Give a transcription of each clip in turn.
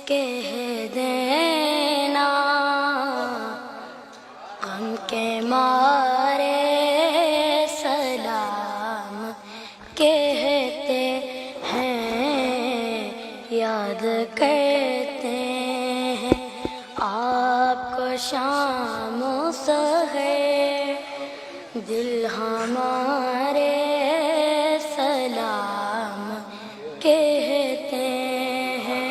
کہہ دینا غم کے مارے سلام کہتے ہیں، یاد کرتے ہیں آپ کو شام و سحر، دل ہمارے سلام کہتے ہیں۔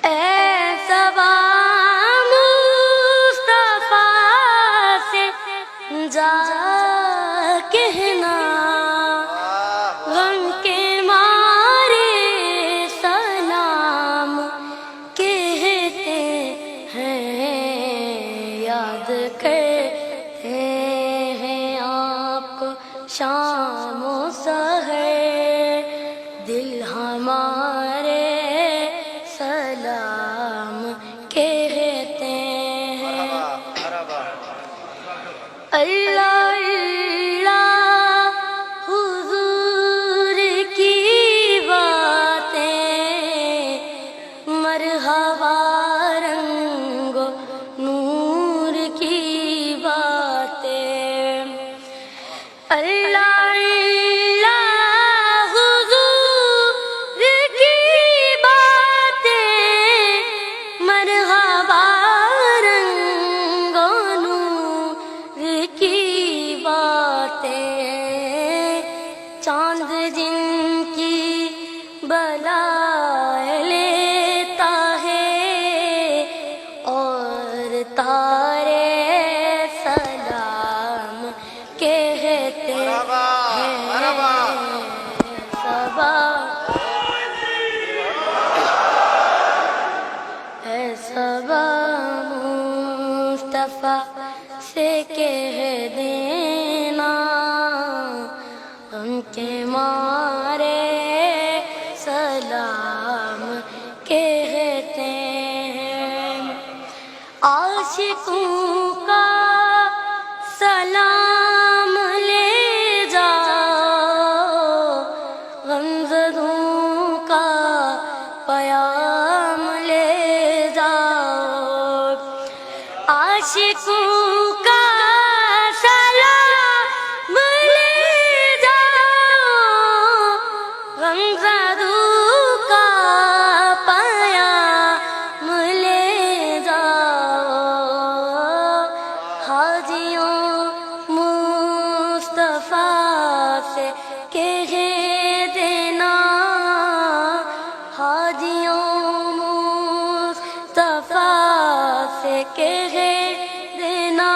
اے صبا مصطفیٰ سے جا کہنا، غم کے مارے سلام کہتے ہیں، یاد کرتے ہیں آپ کو شام و سحر، دل ہمارے سلام کہتے ہیں۔ اللہ اللہ حضور کی باتیں، مرحبا رنگ و نور کی باتیں، اللہ چاند جن کی بلا لیتا ہے اور تارے سلام کہتے ہیں، صبا اے صبا مصطفیٰ سے کہہ دینا، غم کے مارے سلام کہتے ہیں۔ عاشقوں کا سلام لے جاؤ، غمزدوں کا پیام لے جاؤ، عاشقوں کا مصطفیٰ سے کہہ دینا، ہادیوں مصطفیٰ سے کہہ دینا،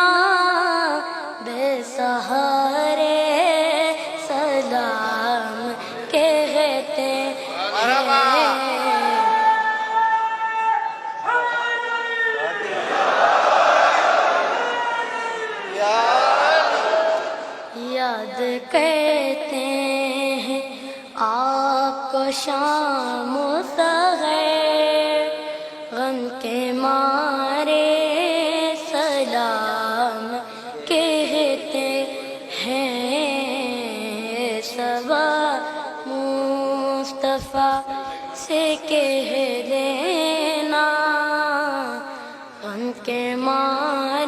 بے سہارے سلام کہتے ہیں۔ یاد کرتے ہیں آپ کو شام و سحر، غم کے مارے سلام کہتے ہیں، صبا مصطفیٰ سے کہہ دینا، غم کے مارے